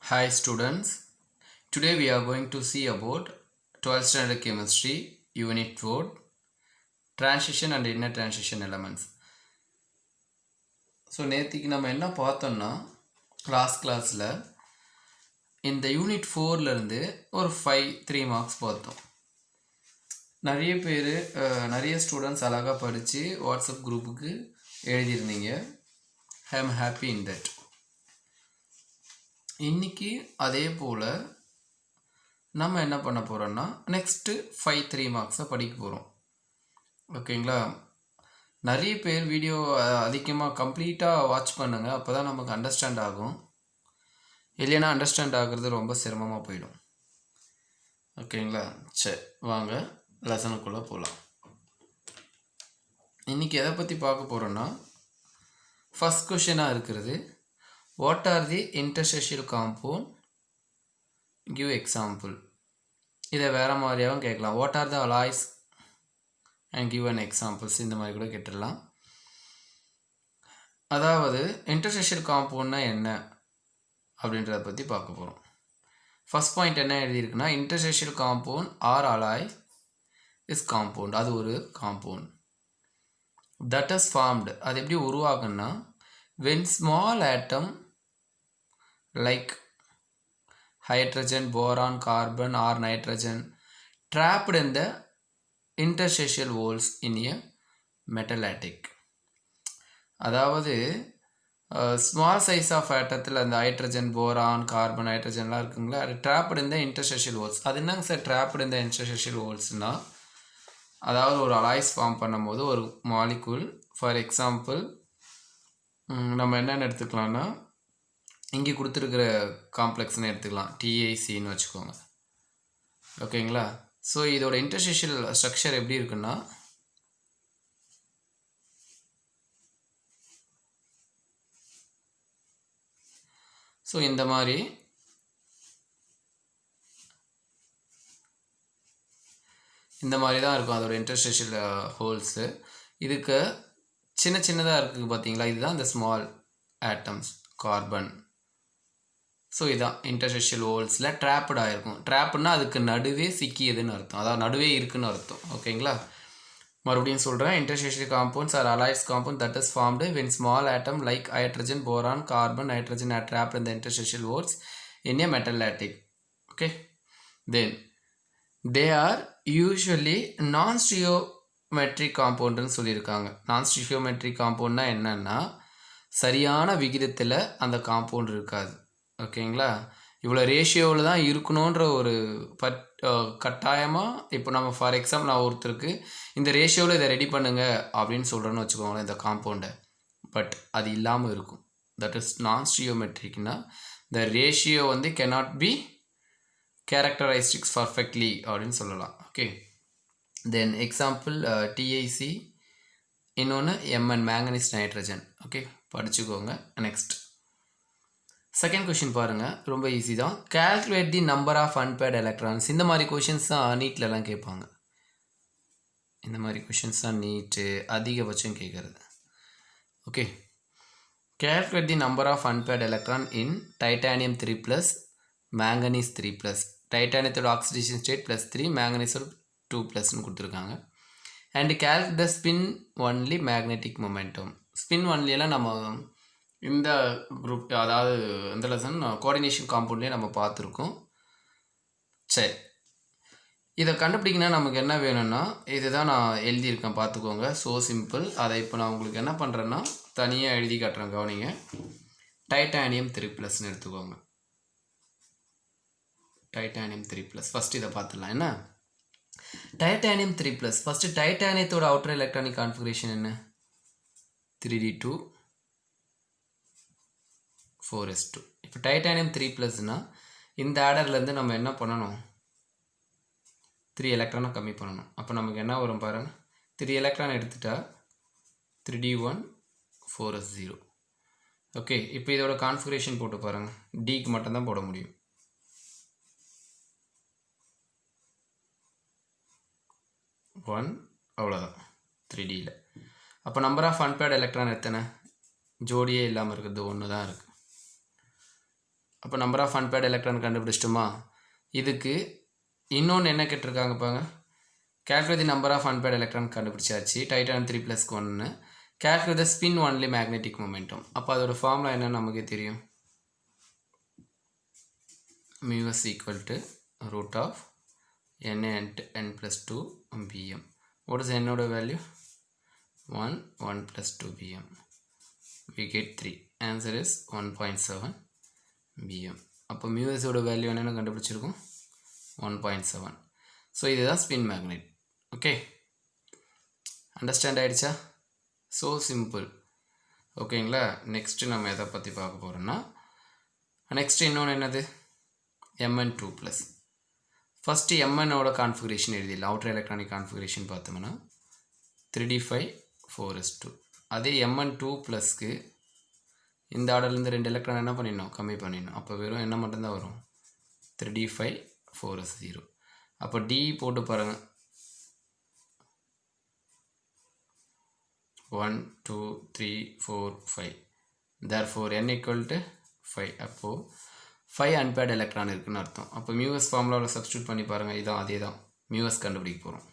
Hi students, today we are going to see about 12th standard chemistry unit 4 transition and inner transition elements. So நேற்றுக்கு நம்ம என்ன பார்த்தோம்னா கிளாஸில் இந்த unit 4லேருந்து ஒரு 3 மார்க்ஸ் பார்த்தோம். நிறைய ஸ்டூடெண்ட்ஸ் அழகாக படித்து வாட்ஸ்அப் குரூப்புக்கு எழுதியிருந்தீங்க. ஐ ஆம் ஹாப்பி இன் தட். இன்றைக்கி அதே போல் நம்ம என்ன பண்ண போகிறோம்னா நெக்ஸ்ட்டு 3 மார்க்ஸை படிக்க போகிறோம். ஓகேங்களா? நிறைய பேர் வீடியோ அதிகமாக கம்ப்ளீட்டாக வாட்ச் பண்ணுங்கள், அப்போ தான் நமக்கு அண்டர்ஸ்டாண்ட் ஆகும். இல்லைன்னா அண்டர்ஸ்டாண்ட் ஆகிறது ரொம்ப சிரமமாக போயிடும். ஓகேங்களா? சரி, வாங்க லெசனுக்குள்ளே போகலாம். இன்றைக்கி எதை பற்றி பார்க்க போகிறோன்னா ஃபஸ்ட் கொஷனாக இருக்கிறது, what are the interstitial compound, give example. இதை வேறு மாதிரியாகவும் கேட்கலாம். What are the alloys and give an examples, இந்த மாதிரி கூட கேட்டுடலாம். அதாவது இன்டர்செஷியல் காம்பவுண்ட்னா என்ன அப்படின்றத பற்றி பார்க்க போகிறோம். ஃபஸ்ட் பாயிண்ட் என்ன எழுதியிருக்குன்னா, interstitial compound are alloy is compound. அது ஒரு காம்பவுண்ட். That is formed. அது எப்படி உருவாகுன்னா, when small atom like hydrogen, boron, carbon or nitrogen trapped in the interstitial holes in a metal attic. அதாவது ஸ்மால் சைஸ் ஆஃப் ஆட்டத்தில் அந்த hydrogen, boron, carbon, ஹைட்ரஜன்லாம் இருக்குங்களா, அது ட்ராப்டு இந்த இன்டர்செஷியல் ஹோல்ஸ். அது என்னங்க சார் ட்ராப்டு இந்த இன்டர்செஷியல் ஹோல்ஸ்னால், அதாவது ஒரு அலாய்ஸ் ஃபார்ம் பண்ணும்போது ஒரு மாலிகுல், ஃபார் எக்ஸாம்பிள் நம்ம என்னென்னு எடுத்துக்கலாம்னா, இங்கே கொடுத்துருக்கிற காம்ப்ளெக்ஸ்னு எடுத்துக்கலாம், டிஐசின்னு வச்சுக்கோங்க. ஓகேங்களா? ஸோ இதோட இன்டர்செஷியல் ஸ்ட்ரக்சர் எப்படி இருக்குன்னா, ஸோ இந்த மாதிரி தான் இருக்கும் அதோட இன்டர்செஷியல் ஹோல்ஸு. இதுக்கு சின்னதாக இருக்குது பார்த்தீங்களா, இதுதான் இந்த ஸ்மால் ஆட்டம்ஸ், கார்பன். ஸோ இதுதான் இன்டர்செஷியல் ஹோல்ஸில் ட்ராப்டு ஆகிருக்கும். ட்ராப்னா அதுக்கு நடுவே சிக்கியதுன்னு அர்த்தம், அதாவது நடுவே இருக்குன்னு அர்த்தம். ஓகேங்களா? மறுபடியும் சொல்கிறேன், interstitial compounds are alloys compound that is formed when small atom like hydrogen, boron, carbon, nitrogen are trapped in the interstitial holes in a metal lattice. Okay, then they are usually non-stoichiometric compoundன்னு சொல்லியிருக்காங்க. non-stoichiometric compoundனா என்னன்னா, சரியான விகிதத்தில் அந்த compound இருக்காது. ஓகேங்களா? இவ்வளோ ரேஷியோவில் தான் இருக்கணுன்ற ஒரு கட்டாயமாக, இப்போ நம்ம ஃபார் எக்ஸாம்பிள் நான் ஒருத்தருக்கு இந்த ரேஷியோவில் இதை ரெடி பண்ணுங்க அப்படின்னு சொல்கிறேன்னு வச்சுக்கோங்களேன், இந்த காம்பவுண்டை. பட் அது இல்லாமல் இருக்கும். தட் இஸ் நான் ஸ்டியோமெட்ரிக்னா த ரேஷியோ வந்து cannot be கேரக்டரைஸ்டிக்ஸ் பர்ஃபெக்ட்லி அப்படின்னு சொல்லலாம். ஓகே, தென் எக்ஸாம்பிள் டிஐசி, இன்னொன்று எம்என் மேங்கனீஸ் நைட்ரஜன். ஓகே, படிச்சுக்கோங்க. நெக்ஸ்ட் செகண்ட் கொஷின் பாருங்கள், ரொம்ப ஈஸி தான். Calculate the number of unpaired electrons. இந்த மாதிரி கொஷின்ஸ் தான் நீட்லலாம் கேட்பாங்க. இந்த மாதிரி கொஷின்ஸ் தான் நீட்டு அதிகபட்சம் கேட்குறது. Okay, calculate the number of unpaired electron in titanium 3+, manganese 3+. டைட்டானியத்தோட ஆக்சிடேஷன் ஸ்டேட் +3, மேங்கனீஸோட 2+ன்னு கொடுத்துருக்காங்க. And calculate the spin only magnetic momentum. Spin ஒன்லியெல்லாம் நம்ம இந்த குரூப், அதாவது இந்த லெசன் கோஆர்டினேஷன் காம்பவுண்ட்லேயே நம்ம பார்த்துருக்கோம். சரி, இதை கண்டுபிடிக்கணும்னா நமக்கு என்ன வேணும்னா, இதுதான் நான் எழுதியிருக்கேன், பார்த்துக்கோங்க. So simple. அதை இப்போ நான் உங்களுக்கு என்ன பண்ணுறேன்னா தனியாக எழுதி காட்டுறேன், கவனிங்க. டைட்டானியம் 3+ன்னு எடுத்துக்கோங்க. டைட்டானியம் 3+. ஃபஸ்ட்டு இதை பார்த்துடலாம். என்ன டைட்டானியம் 3+, ஃபஸ்ட்டு டைட்டானியத்தோட அவுட்டர் எலக்ட்ரானிக் கான்ஃபிகரேஷன் என்ன? 3d2 4s2. இப்போ டைட்டானியம் 3+னா இந்த ஆர்டர்லேருந்து நம்ம என்ன பண்ணணும், 3 எலக்ட்ரானை கம்மி பண்ணணும். அப்போ நமக்கு என்ன வரும் பாருங்கள், 3 எலக்ட்ரான் எடுத்துட்டா 3d1 4s0. ஓகே, இப்போ இதோட கான்ஃபிகரேஷன் போட்டு பாருங்கள். டிக்கு மட்டும்தான் போட முடியும். 1 அவ்வளோதான் 3Dயில். அப்போ நம்பர் ஆஃப் அன்பேர்ட் எலக்ட்ரான் எத்தனை? ஜோடியே இல்லாமல் இருக்குது, 1 தான் இருக்குது. அப்போ நம்பர் ஆஃப் அன்பேர்டு எலக்ட்ரான் கண்டுபிடிச்சிட்டோமா? இதுக்கு இன்னொன்று என்ன கேட்டிருக்காங்க பாருங்க, calculate the number of unpaired electron கண்டுபிடிச்சாச்சு. Titanium 3+1 calculate the spin only magnetic momentum. அப்போ அதோட ஃபார்முலா என்னன்னு நமக்கு தெரியும். mu is equal to root of n plus 2 bm. What is n oda value? 1 plus 2 bm. We get 3. Answer is 1.7 bm. அப்போ mu is oda value என்னன்னு கண்டுபிடிச்சிருக்கோம் 1.7. So இதுதான் spin magnet. Okay, understand ஆகிடுச்சா? So simple. ஓகேங்களா? Next நம்ம எதை பற்றி பார்க்க போகிறோம்னா, நெக்ஸ்ட்டு இன்னொன்று என்னது, Mn2+. ஃபஸ்ட்டு Mnோட கான்ஃபிகரேஷன் எழுதிடலாம். அவுட்டர் எலக்ட்ரானிக் கான்ஃபிகரேஷன் பார்த்தோம்னா 3d5 4s2. அதே Mn2+க்கு இந்த ஆர்டர்லேருந்து 2 எலக்ட்ரான் என்ன பண்ணிடணும், கம்மி பண்ணிடணும். அப்போ வெறும் என்ன மட்டும்தான் வரும், 3d5 4s0. அப்போ D போட்டு பாருங்கள், 1 2 3 4 5. therefore n equal to 5. அப்போது 5 unpaired எலக்ட்ரான் இருக்குன்னு அர்த்தம். அப்போ மியூஎஸ் ஃபார்முலாவில் சப்ஸ்டியூட் பண்ணி பாருங்கள். இதான் அதே தான் மியூஎஸ் கண்டுபிடிக்க போகிறோம்.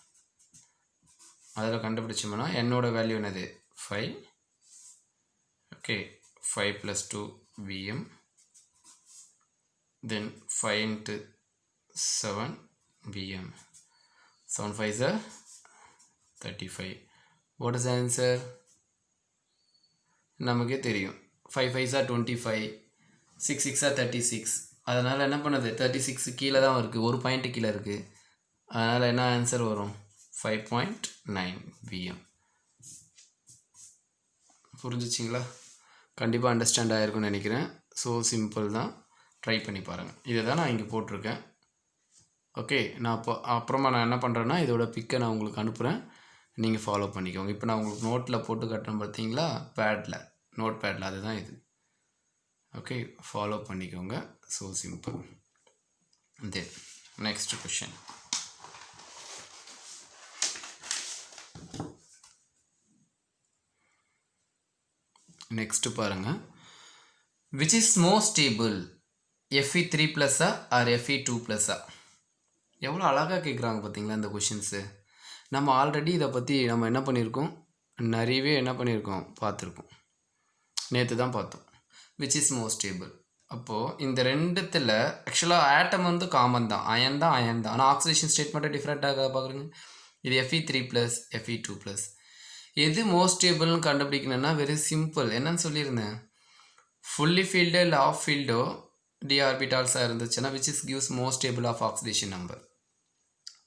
அதில் கண்டுபிடிச்சோம்னா என்னோட வேல்யூ என்னது 5. Okay, 5 plus 2 bm, then 5 into 7 bm. 7 5s are 35. What is the answer? நமக்கே தெரியும் 5 5s are 25, 6 6 are 36. அதனால் என்ன பண்ணுது, 36 கீழே தான் இருக்குது, ஒரு பாயிண்ட்டு கீழே இருக்குது. அதனால் என்ன ஆன்சர் வரும், 5.9 bm. புரிஞ்சிச்சிங்களா? கண்டிப்பாக அண்டர்ஸ்டாண்ட் ஆகிருக்குன்னு நினைக்கிறேன். ஸோ சிம்பிள் தான், ட்ரை பண்ணி பாருங்கள். இதை தான் நான் இங்கே போட்டிருக்கேன். ஓகே, நான் அப்புறமா நான் என்ன பண்ணுறேன்னா இதோட பிக்கை நான் உங்களுக்கு அனுப்புகிறேன், நீங்கள் ஃபாலோ பண்ணிக்கோங்க. இப்போ நான் உங்களுக்கு நோட்டில் போட்டு கட்டுறேன் பார்த்தீங்களா, பேடில், நோட் பேடில், அதுதான் இது. ஓகே, ஃபாலோ பண்ணிக்கோங்க. So simple. Then next question. Next பாருங்கள், which is more stable, Fe3+ or Fe2+? எவ்வளோ அழகாக கேட்குறாங்க பார்த்தீங்களா இந்த கொஷின்ஸு. நம்ம ஆல்ரெடி இதை பற்றி நம்ம என்ன பண்ணியிருக்கோம், நிறையவே என்ன பண்ணியிருக்கோம், பார்த்துருக்கோம். நேற்று தான் பார்த்தோம். Which is more stable. அப்போது இந்த ரெண்டுத்தில் ஆக்சுவலாக ஆட்டம் வந்து காமன் தான், அயன் தான். ஆனால் ஆக்சிடேஷன் ஸ்டேட் மட்டும் டிஃப்ரெண்ட்டாக பார்க்குறீங்க. இது Fe3+, Fe2+. எது மோர் ஸ்டேபிள்னு கண்டுபிடிக்கணும்னா வெரி சிம்பிள். என்னன்னு சொல்லியிருந்தேன், ஃபுல்லி ஃபீல்டு இல்லை ஆஃப் ஃபீல்டோ டி ஆர்பிட்டால்ஸாக இருந்துச்சுன்னா which is gives more stable of oxidation number.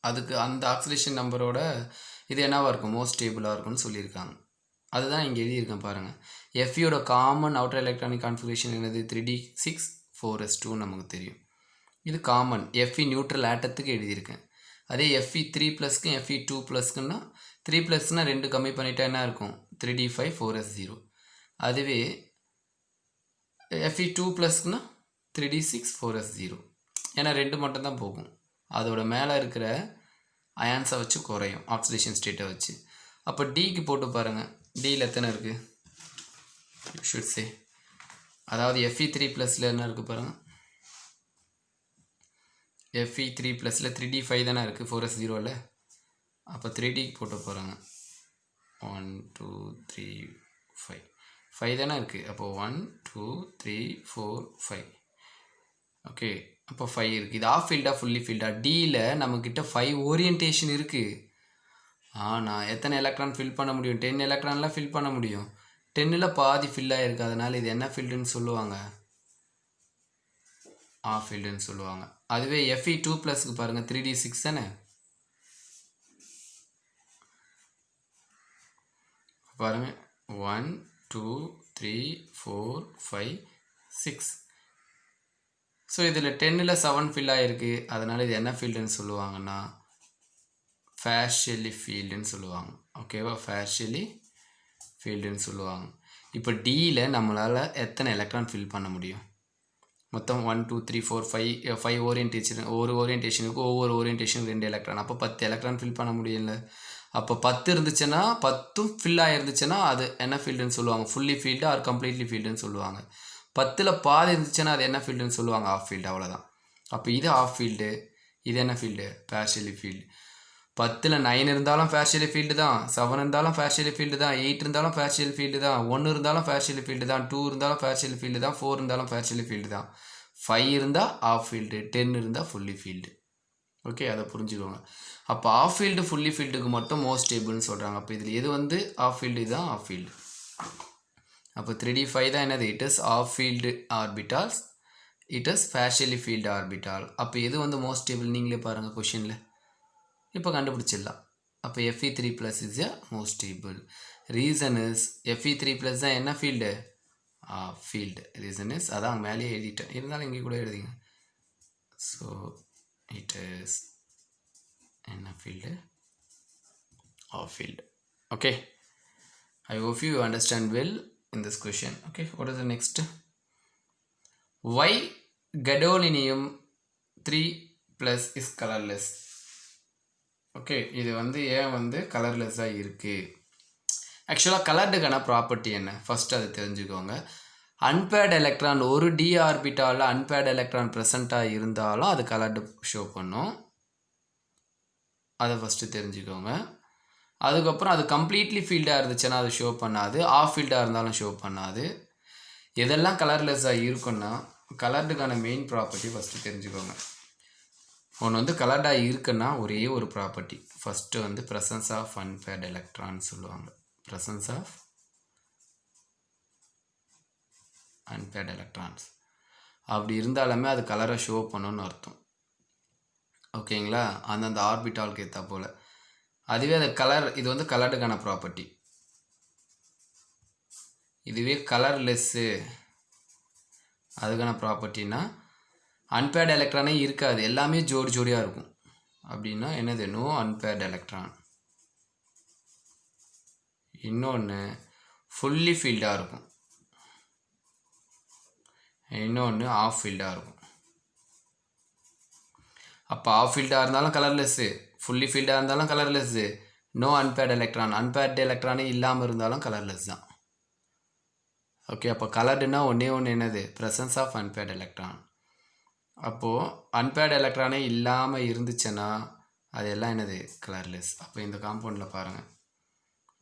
அதுக்கு அந்த ஆக்சிடேஷன் நம்பரோட இது என்னவாக இருக்கும், மோஸ்ட் ஸ்டேபிளாக இருக்கும்னு சொல்லியிருக்காங்க. அதுதான் இங்கே எழுதியிருக்கேன் பாருங்கள். Feயோட காமன் அவுட்டர் எலக்ட்ரானிக் கான்ஃபிகரேஷன் என்னது, 3d6 4s2 நமக்கு தெரியும். இது காமன் Fe நியூட்ரல் ஆட்டத்துக்கு எழுதியிருக்கேன். அதே Fe3+க்கும் Fe2+க்குன்னா 3+னா 2 கம்மி பண்ணிட்டா என்ன இருக்கும், 3d5 4s0. அதுவே Fe2+க்குன்னா 3d6 4s0. ஏன்னா 2 மட்டும்தான் போகும், அதோட மேலே இருக்கிற அயான்ஸை வச்சு குறையும், ஆக்சிடேஷன் ஸ்டேட்டை வச்சு. அப்போ டிக்கு போட்டு பாருங்கள், டியில் எத்தனை இருக்குது, ஷுட் சே, அதாவது Fe3+ல என்ன இருக்குது பாருங்கள், Fe3+ல 3d5 தானே இருக்குது 4s0ல். அப்போ 3dக்கு போட்டு போகிறாங்க, 1 2 3 5 5 தானே இருக்குது. அப்போது 1 2 3 4 5. ஓகே, அப்போ 5 இருக்குது. இது ஆஃப் ஃபீல்டா ஃபுல்லி ஃபீல்டா? டியில் நம்மக்கிட்ட 5 ஓரியன்டேஷன் இருக்குது. ஆனால் எத்தனை எலக்ட்ரான் ஃபில் பண்ண முடியும், 10 எலக்ட்ரான்லாம் ஃபில் பண்ண முடியும். 10ல் பாதி ஃபில் ஆகிருக்கு. அதனால் இது என்ன ஃபீல்டுன்னு சொல்லுவாங்க, ஆஃப் ஃபீல்டுன்னு சொல்லுவாங்க. அதுவே Fe2+க்கு பாருங்கள், 3d6 தானே. பாருங்கள், 1 2 3 4 5 6. ஸோ இதில் 10ல் 7 ஃபில் ஆகிருக்கு. அதனால் இது என்ன ஃபீல்டுன்னு சொல்லுவாங்கன்னா ஃபேஷியலி ஃபீல்டுன்னு சொல்லுவாங்க. ஓகேவா, ஃபேஷியலி ஃபீல்டுன்னு சொல்லுவாங்க. இப்போ டியில் நம்மளால் எத்தனை எலக்ட்ரான் ஃபில் பண்ண முடியும், மொத்தம் 1 2 3 4 5 ஓரியன்டேஷன். ஒவ்வொரு ஓரியன்டேஷனுக்கு 2 எலக்ட்ரான். அப்போ 10 எலக்ட்ரான் ஃபில் பண்ண முடியல. அப்போ 10 இருந்துச்சுன்னா 10 ஃபில் ஆகிருந்துச்சுன்னா அது என்ன ஃபீல்டுன்னு சொல்லுவாங்க, ஃபுல்லி ஃபீல்டு ஆர் கம்ப்ளீட்லி ஃபீல்டுன்னு சொல்லுவாங்க. 10ல் பாதி இருந்துச்சுன்னா அது என்ன ஃபீல்டுன்னு சொல்லுவாங்க, ஆஃப் ஃபீல்டு, அவ்வளோதான். அப்போ இது ஆஃப் ஃபீல்டு, இது என்ன ஃபீல்டு, பார்ஷியலி ஃபீல்டு. 10ல் 9 இருந்தாலும் பார்ஷியலி ஃபீல்டு தான், 7 இருந்தாலும் பார்ஷியலி ஃபீல்டு தான், 8 இருந்தாலும் பார்ஷியல் ஃபீல்டு தான், 1 இருந்தாலும் பார்ஷியலி ஃபீல்டு தான், 2 இருந்தாலும் பார்ஷியல் ஃபீல்டு தான், 4 இருந்தாலும் பார்ஷியலி ஃபீல்டு தான், 5 இருந்தால் ஆஃப் ஃபீல்டு, 10 இருந்தால் ஃபுல்லி ஃபீல்டு. ஓகே, அதை புரிஞ்சுக்கோங்க. அப்போ ஆஃப் ஃபீல்டு ஃபுல்லி ஃபீல்டுக்கு மட்டும் மோஸ்ட் ஸ்டேபிள்னு சொல்கிறாங்க. அப்போ இதில் எது வந்து ஆஃப் ஃபீல்டு, இதுதான் ஆஃப் ஃபீல்டு. அப்போ 3D5 தான் என்னது, it is of filled orbitals, it is partially filled orbital. அப்போ எது வந்து மோஸ்ட் ஸ்டேபிள் நீங்களே பாருங்கள் கொஷினில், இப்போ கண்டுபிடிச்சிடலாம். அப்போ Fe3+ is a most stable. Reason is Fe3+ தான் என்ன ஃபீல்டு, ஃபீல்டு. ரீசன் இஸ் அதான் மேலேயே எழுதிட்டேன், இருந்தாலும் இங்கே கூட எழுதிங்க. ஸோ இட் இஸ் என்ன filled, half field. Okay, I hope you understand well in this question. Okay, what is the next? Why gadolinium 3+ is colorless? Okay, இது வந்து ஏன் வந்து கலர்லெஸ்ஸாக இருக்குது? ஆக்சுவலாக கலர்டுக்கான ப்ராப்பர்ட்டி என்ன, ஃபஸ்ட்டு அதை தெரிஞ்சுக்கோங்க. அன்பேர்டு எலக்ட்ரான் ஒரு டி ஆர்பிட்டாலில் அன்பேர்டு எலக்ட்ரான் ப்ரெசண்ட்டாக இருந்தாலும் அது கலர்டு ஷோ பண்ணும், அதை ஃபஸ்ட்டு தெரிஞ்சுக்கோங்க. அதுக்கப்புறம் அது கம்ப்ளீட்லி ஃபீல்டாக இருந்துச்சுன்னா அது ஷோ பண்ணாது, ஆஃப் ஃபீல்டாக இருந்தாலும் ஷோ பண்ணாது. எதெல்லாம் கலர்லெஸ்ஸாக இருக்குன்னா கலர்டுக்கான மெயின் ப்ராப்பர்ட்டி ஃபஸ்ட்டு தெரிஞ்சுக்கோங்க. ஒன்று வந்து கலர்டாக இருக்குன்னா ஒரே ஒரு ப்ராப்பர்ட்டி, ஃபஸ்ட்டு வந்து ப்ரெசன்ஸ் ஆஃப் அன்பேர்டு எலக்ட்ரான் சொல்லுவாங்க. ப்ரெசன்ஸ் ஆஃப் அன்பேர்டு எலக்ட்ரான்ஸ் அப்படி இருந்தாலுமே அது கலரை ஷோ பண்ணணும்னு அர்த்தம். ஓகேங்களா, அந்தந்த ஆர்பிட்டாலுக்கு ஏற்றா போல். அதுவே அது கலர், இது வந்து கலர்டுக்கான ப்ராப்பர்ட்டி. இதுவே கலர்லெஸ்ஸு அதுக்கான ப்ராப்பர்ட்டின்னா அன்பேர்டு எலக்ட்ரானே இருக்காது, எல்லாமே ஜோடி ஜோடியாக இருக்கும். அப்படின்னா என்னது, நோ அன்பேர்டு எலக்ட்ரான். இன்னொன்று ஃபுல்லி ஃபீல்டாக இருக்கும், இன்னொன்று ஆஃப் ஃபீல்டாக இருக்கும். அப்போ ஆஃப் ஃபீல்டாக இருந்தாலும் கலர்லெஸ்ஸு, ஃபுல்லி ஃபீல்டாக இருந்தாலும் கலர்லெஸ்ஸு, நோ அன்பேர்டு எலக்ட்ரான், அன்பேர்டு எலக்ட்ரானே இல்லாமல் இருந்தாலும் கலர்லெஸ் தான். ஓகே, அப்போ கலர்டுனா ஒன்றே ஒன்று என்னது, ப்ரெசன்ஸ் ஆஃப் அன்பேர்டு எலக்ட்ரான். அப்போது அன்பேர்டு எலக்ட்ரானே இல்லாமல் இருந்துச்சுன்னா அது எல்லாம் என்னது, கலர்லெஸ். அப்போ இந்த காம்பவுண்டில் பாருங்கள்,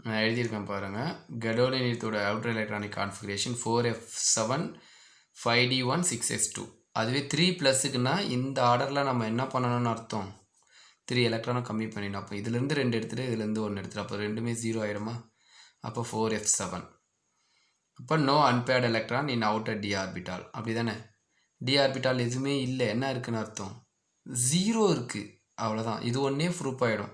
நான் எழுதியிருக்கேன் பாருங்கள். கெடோலினியத்தோட outer electronic configuration 4f7 5d1 6s2. அதுவே 3+க்குன்னா இந்த ஆர்டரில் நம்ம என்ன பண்ணணும்னு அர்த்தம், 3 எலக்ட்ரானை கம்மி பண்ணிடணும். அப்போ இதுலேருந்து 2 எடுத்துகிட்டு இதுலேருந்து 1 எடுத்துகிட்டு, அப்போ ரெண்டுமே 0 ஆகிடுமா. அப்போ 4f7. அப்போ no unpaired electron in outer D orbital. அப்படி தானே, டி ஆர்பிட்டால் எதுவுமே இல்லை, என்ன இருக்குன்னு அர்த்தம், 0 இருக்குது, அவ்வளோதான். இது ஒன்றே ப்ரூஃப் ஆகிடும்.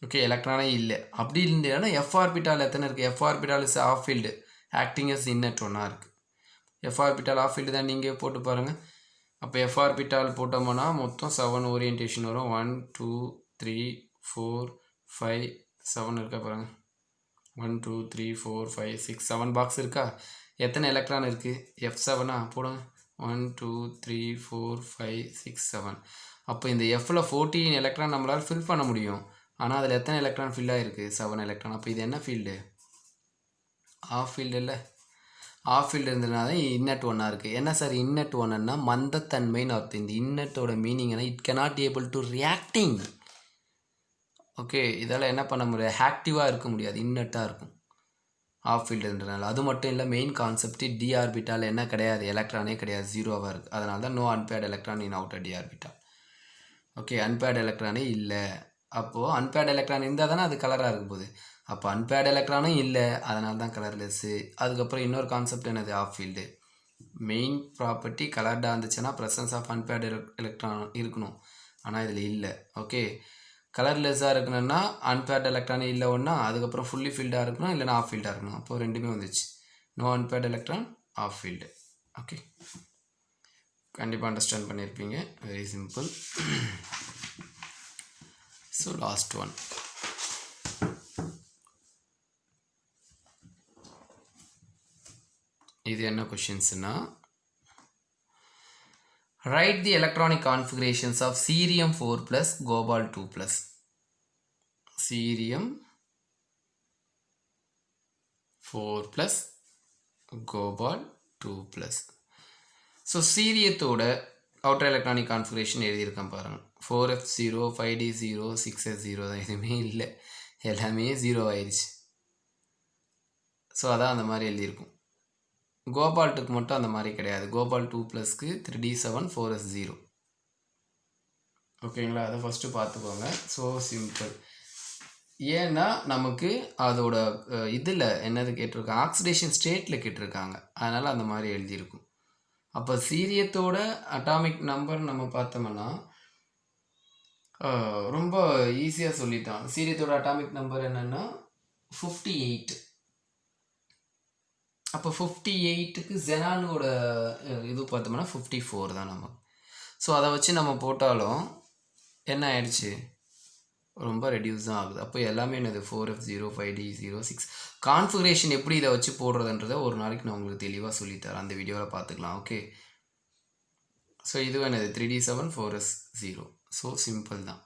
ஓகே, எலக்ட்ரானே இல்லை. அப்படி இல்லைன்னா எஃப் ஆர்பிட்டால் எத்தனை இருக்குது, f orbital is of field acting as inert ஒன்றா இருக்குது. எஃப் ஆர்பிட்டால் ஆஃப் ஃபீல்டு தான், நீங்கள் போட்டு பாருங்கள். அப்போ எஃப் ஆர்பிட்டால் போட்டோம்னா மொத்தம் 7 ஓரியன்டேஷன் வரும். 1 2 3 4 5 7 இருக்கா பாருங்கள். 1 2 3 4 5 6 7 பாக்ஸ் இருக்கா. எத்தனை எலக்ட்ரான் இருக்குது, F7 போடுங்க. 1 2 3 4 5 6 7. அப்போ இந்த எஃப்பில் 14 எலக்ட்ரான் நம்மளால் ஃபில் பண்ண முடியும், ஆனால் அதில் எத்தனை எலக்ட்ரான் ஃபில் ஆகிருக்கு, 7 எலக்ட்ரான். அப்போ இது என்ன ஃபீல்டு, ஆஃப் ஃபீல்டு இல்லை. ஆஃப் ஃபீல்டு இருந்ததுனால தான் இன்னட் ஒன்றா இருக்குது. என்ன சார் இன்னட் ஒன்றுன்னா மந்தத்தன்மைன்னு அர்த்தம். இந்த இன்னட்டோட மீனிங்னா it cannot able to reacting. Okay, இதெல்லாம் என்ன பண்ண முடியாது, ஆக்டிவாக இருக்க முடியாது, இன்னட்டாக இருக்கும் ஆஃப் ஃபீல்டுன்றனால. அது மட்டும் இல்லை, மெயின் கான்செப்ட் டி ஆர்பிட்டால் என்ன கிடையாது, எலக்ட்ரானே கிடையாது, 0வாக இருக்குது. அதனால தான் no unpaired electron in outer D orbital. Okay, unpaired எலக்ட்ரானே இல்லை. அப்போது அன்பேர்டு எலக்ட்ரான் இருந்தால் தானே அது கலராக இருக்கும் போது. அப்போ அன்பேர்டு எலக்ட்ரானும் இல்லை, அதனால தான் கலர்லெஸ்ஸு. அதுக்கப்புறம் இன்னொரு கான்செப்ட் என்னது, ஆஃப் ஃபீல்டு. மெயின் ப்ராப்பர்ட்டி கலர்டாக இருந்துச்சுன்னா ப்ரெசன்ஸ் ஆஃப் அன்பேர்டு எலக்ட்ரான் இருக்கணும், ஆனால் இதில் இல்லை. ஓகே, கலர்லெஸ்ஸாக இருக்கணும்னா அன்பேர்டு எலக்ட்ரானே இல்லை ஒன்றா, அதுக்கப்புறம் ஃபுல்லி ஃபீல்டாக இருக்கணும், இல்லைனா ஆஃப் ஃபீல்டாக இருக்கணும். அப்போது ரெண்டுமே வந்துச்சு, no unpaired electron, of field. Okay, கண்டிப்பாக அண்டர்ஸ்டாண்ட் பண்ணியிருப்பீங்க, very simple. So last one, இது என்ன கொஷின்ஸ்னா, write the electronic configurations of cerium 4+ cobalt 2+. cerium 4+ cobalt 2+. So சீரியத்தோட அவுட்டர் எலக்ட்ரானிக் கான்ஃபிகரேஷன் எழுதியிருக்கேன் பாருங்கள். 4f0 5d0 6s0 தான், எதுவுமே இல்லை, எல்லாமே 0 ஆயிடுச்சு. ஸோ அதான் அந்த மாதிரி எழுதியிருக்கும். கோபால்ட்டுக்கு மட்டும் அந்த மாதிரி கிடையாது. Gopal 2+க்கு 3d7 4s0. ஓகேங்களா, அதை ஃபஸ்ட்டு பார்த்துக்கோங்க. So simple. ஏன்னா நமக்கு அதோட இதில் என்னது கேட்டிருக்காங்க, ஆக்சிடேஷன் ஸ்டேட்டில் கேட்டிருக்காங்க, அதனால் அந்த மாதிரி எழுதியிருக்கும். அப்போ சீரியத்தோட அட்டாமிக் நம்பர் நம்ம பார்த்தோம்னா ரொம்ப ஈஸியாக சொல்லிட்டான். சீரியத்தோட அட்டாமிக் நம்பர் என்னென்னா 58. அப்போ 58க்கு ஜெனானோட இது பார்த்தோம்னா 54 தான் நமக்கு. ஸோ அதை வச்சு நம்ம போட்டாலும் என்ன ஆயிடுச்சு, ரொம்ப ரெடியூஸ் தான் ஆகுது. அப்போ எல்லாமே என்னது 4f0 5d0 6. கான்ஃபிகரேஷன் எப்படி இதை வச்சு போடுறதுன்றதை ஒரு நாளைக்கு நான் உங்களுக்கு தெளிவாக சொல்லித்தரேன், அந்த வீடியோவில் பார்த்துக்கலாம். ஓகே, ஸோ இதுவும் என்னது 3d7 4s0. ஸோ சிம்பிள் தான்.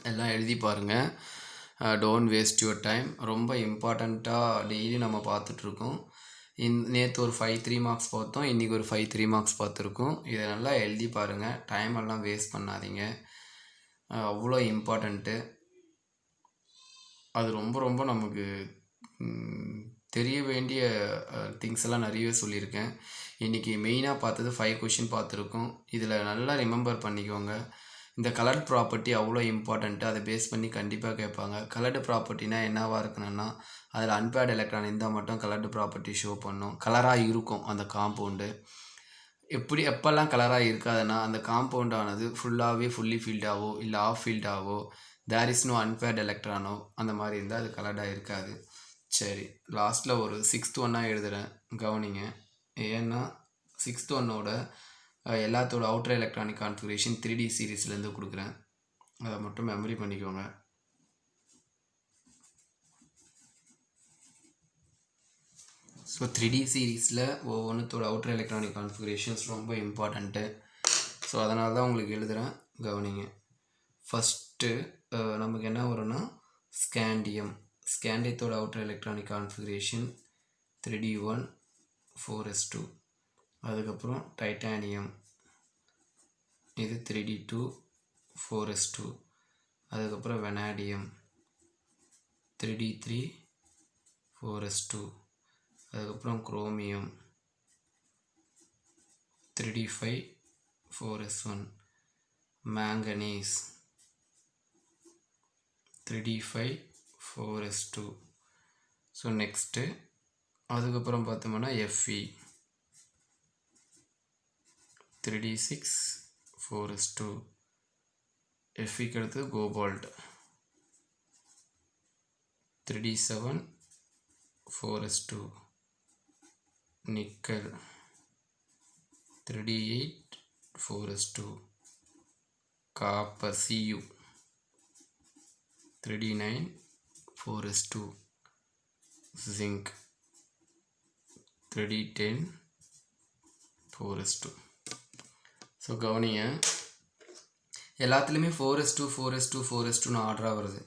எல்லாம் எழுதி பாருங்கள். Don't waste your time. ரொம்ப இம்பார்ட்டண்ட்டாக டெய்லி நம்ம பார்த்துட்ருக்கோம். நேற்று ஒரு 5 3 மார்க்ஸ் பார்த்தோம், இன்றைக்கி ஒரு 5 3 மார்க்ஸ் பார்த்துருக்கோம். இதை நல்லா எழுதி பாருங்கள், டைம் எல்லாம் வேஸ்ட் பண்ணாதீங்க. அவ்வளோ இம்பார்ட்டண்ட்டு அது. ரொம்ப ரொம்ப நமக்கு தெரிய வேண்டிய திங்ஸ் எல்லாம் நிறையவே சொல்லியிருக்கேன். இன்றைக்கி மெயினாக பார்த்தது 5 கொஷின் பார்த்துருக்கோம். இதில் நல்லா ரிமெம்பர் பண்ணிக்கோங்க. இந்த கலர்ட் ப்ராப்பர்ட்டி அவ்வளோ இம்பார்ட்டண்ட்டு, அதை பேஸ் பண்ணி கண்டிப்பாக கேட்பாங்க. கலர்டு ப்ராப்பர்ட்டினா என்னவாக இருக்கணும்னா, அதில் அன்பேர்டு எலக்ட்ரான் இருந்தால் மட்டும் கலர்டு ப்ராப்பர்ட்டி ஷோ பண்ணும். கலராக இருக்கும் அந்த காம்பவுண்டு. எப்போல்லாம் கலராக இருக்காதுன்னா, அந்த காம்பவுண்டானது ஃபுல்லி ஃபீல்டாவோ இல்லை ஆஃப் ஃபீல்டாவோ, தேர் இஸ் நோ அன்பேர்டு எலக்ட்ரானோ, அந்த மாதிரி இருந்தால் அது கலர்டாக இருக்காது. சரி, லாஸ்ட்டில் ஒரு 6th ஒன்னாக எழுதுகிறேன், கவனிங்க. ஏன்னா 6th ஒன்னோட எல்லாத்தோட அவுட்டர் எலக்ட்ரானிக் கான்ஃபிகரேஷன் 3D சீரீஸ்லேருந்து கொடுக்குறேன், அதை மட்டும் மெமரி பண்ணிக்கோங்க. ஸோ 3D சீரீஸில் ஒவ்வொன்றுத்தோட அவுட்டர் எலக்ட்ரானிக் கான்ஃபிகரேஷன்ஸ் ரொம்ப இம்பார்ட்டண்ட்டு. ஸோ அதனால தான் உங்களுக்கு எழுதுகிறேன், கவனிங்க. ஃபஸ்ட்டு நமக்கு என்ன வரும்னா ஸ்கேண்டியம். ஸ்கேண்டியத்தோட outer electronic configuration 3d1 4s2. அதுக்கப்புறம் டைட்டானியம், இது 3d2 4s2. அதுக்கப்புறம் வெனாடியம் 3d3 4s2. அதுக்கப்புறம் chromium 3d5 4s1. Manganese 3d5 4s2. So next அதுக்கப்புறம் பார்த்தோம்னா Fe 3d6 4s2. Feக்கு அடுத்து cobalt 3d7 4s2. Nickel 3d8 4s2. Copper Cu 3d9 4s2. Zinc 3d10 4s2. So கவனிங்க, எல்லாத்துலேயுமே 4s2 4s2 4s2ன்னு ஆர்டராக வருது.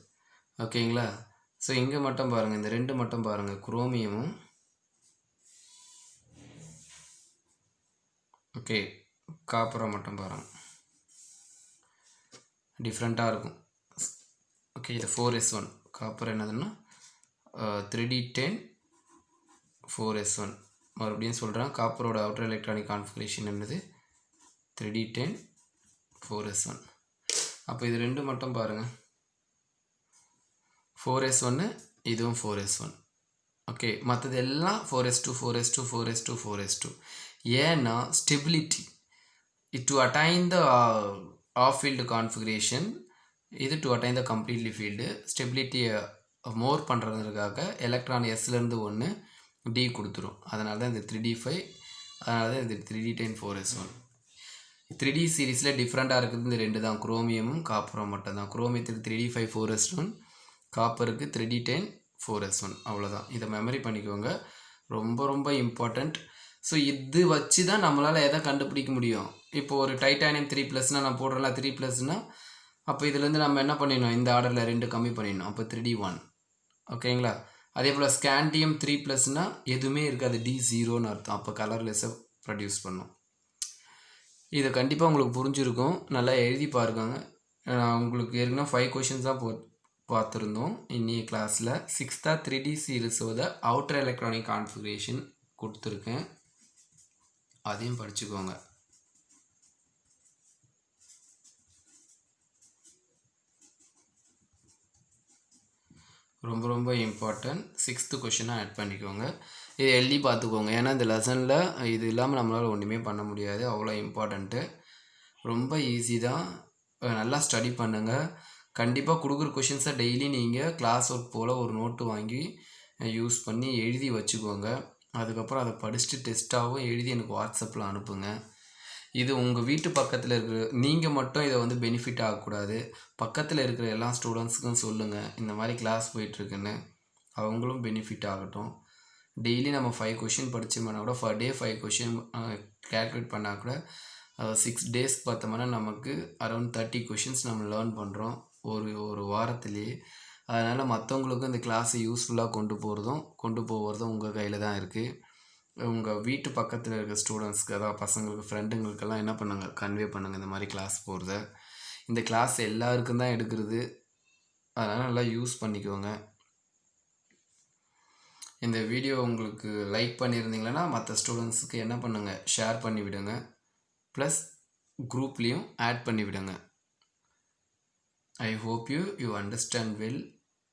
ஓகேங்களா, so இங்கே மட்டும் பாருங்கள், இந்த 2 மட்டும் பாருங்கள், குரோமியமும் ஓகே காப்பரை மட்டும் பாருங்கள், டிஃப்ரெண்ட்டாக இருக்கும். ஓகே, இது 4s1. காப்பர் என்னதுன்னா 3d10 4s1. மறுபடியும் சொல்கிறேன், காப்பரோட அவுட்டர் எலக்ட்ரானிக் கான்ஃபிகரேஷன் என்னது 3d10 4s1. அப்போ இது 2 மட்டும் பாருங்கள், 4s1, இதுவும் 4s1. ஓகே, மற்றது எல்லாம் 4s2 4s2 4s2 4s2. ஏன்னா stability to attain the half filled configuration, இது to attain the completely filled. ஸ்டெபிலிட்டியை மோர் பண்ணுறதுக்காக எலக்ட்ரான் எஸ்லேருந்து 1 டி கொடுத்துரும். அதனால தான் இந்த 3d5, அதனால தான் இந்த 3d10 4s1. 3D சீரீஸில் டிஃப்ரெண்ட்டாக இருக்குது இந்த 2 தான், குரோமியமும் காப்பரும் மட்டும்தான். குரோமியத்துக்கு 3d5 4s1, காப்பருக்கு 3d10 4s1. அவ்வளோதான். இதை மெமரி பண்ணிக்கோங்க, ரொம்ப ரொம்ப இம்பார்ட்டண்ட். ஸோ இது வச்சு தான் நம்மளால் எதை கண்டுபிடிக்க முடியும். இப்போ ஒரு டைட்டானியம் 3+னால் நான் போடுறேன்ல 3+னால் அப்போ இதுலேருந்து நம்ம என்ன பண்ணிடணும், இந்த ஆர்டரில் 2 கம்மி பண்ணிடணும். அப்போ 3D1. ஓகேங்களா? அதே போல் ஸ்கேண்டியம் 3 ப்ளஸ்னால் எதுவுமே இருக்காது, D0ன்னு அர்த்தம். அப்போ கலர்லெஸ்ஸை ப்ரொடியூஸ் பண்ணும். இது கண்டிப்பாக உங்களுக்கு புரிஞ்சிருக்கும். நல்லா எழுதி பாருங்க. உங்களுக்கு ஏற்கனவே 5 கொஷின்ஸ் தான் பார்த்துருந்தோம் இன்னைய கிளாஸில். 6th 3D சீரிஸோட outer electronic configuration கொடுத்துருக்கேன், அதையும் படிச்சுக்கோங்க. ரொம்ப ரொம்ப இம்பார்ட்டன்ட். 6th கொஷினாக ஆட் பண்ணிக்கோங்க. இதை எழுதி பார்த்துக்கோங்க. ஏன்னா இந்த லெசனில் இது இல்லாமல் நம்மளால் ஒன்றுமே பண்ண முடியாது, அவ்வளோ இம்பார்ட்டண்ட்டு. ரொம்ப ஈஸி தான். நல்லா ஸ்டடி பண்ணுங்கள். கண்டிப்பாக கொடுக்குற கொஷின்ஸை டெய்லி நீங்கள் கிளாஸ் ஒர்க் போல் ஒரு நோட்டு வாங்கி யூஸ் பண்ணி எழுதி வச்சுக்கோங்க. அதுக்கப்புறம் அதை படிச்சுட்டு டெஸ்ட்டாகவும் எழுதி எனக்கு வாட்ஸ்அப்பில் அனுப்புங்க. இது உங்கள் வீட்டு பக்கத்தில் இருக்கிற நீங்கள் மட்டும் இதை வந்து பெனிஃபிட் ஆகக்கூடாது, பக்கத்தில் இருக்கிற எல்லா ஸ்டூடெண்ட்ஸுக்கும் சொல்லுங்கள் இந்த மாதிரி கிளாஸ் போயிட்டுருக்குன்னு, அவங்களும் பெனிஃபிட் ஆகட்டும். டெய்லி நம்ம 5 கொஷின் படித்தோம்னா கூட பர் டே 5 கொஷின் கேல்குலேட் பண்ணால் கூட 6 டேஸ் பார்த்தோம்னா நமக்கு அரௌண்ட் 30 கொஷின்ஸ் நம்ம லேர்ன் பண்ணுறோம் ஒரு வாரத்திலேயே. அதனால் மற்றவங்களுக்கும் இந்த கிளாஸை யூஸ்ஃபுல்லாக கொண்டு போகிறதும் உங்கள் கையில் தான் இருக்குது. உங்கள் வீட்டு பக்கத்தில் இருக்க ஸ்டூடெண்ட்ஸ்க்கு, அதாவது பசங்களுக்கு, ஃப்ரெண்டுங்களுக்கெல்லாம் என்ன பண்ணுங்கள், கன்வே பண்ணுங்கள் இந்த மாதிரி கிளாஸ் போகிறத. இந்த கிளாஸ் எல்லாருக்கும் தான் எடுக்கிறது, அதனால் நல்லா யூஸ் பண்ணிக்கோங்க. இந்த வீடியோ உங்களுக்கு லைக் பண்ணியிருந்தீங்கன்னா மற்ற ஸ்டூடெண்ட்ஸுக்கு என்ன பண்ணுங்கள், ஷேர் பண்ணி விடுங்க. ப்ளஸ் குரூப்லேயும் ஆட் பண்ணி விடுங்க. I hope you understand well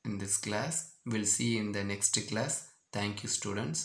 in this class. We'll see in the next class. Thank you, students.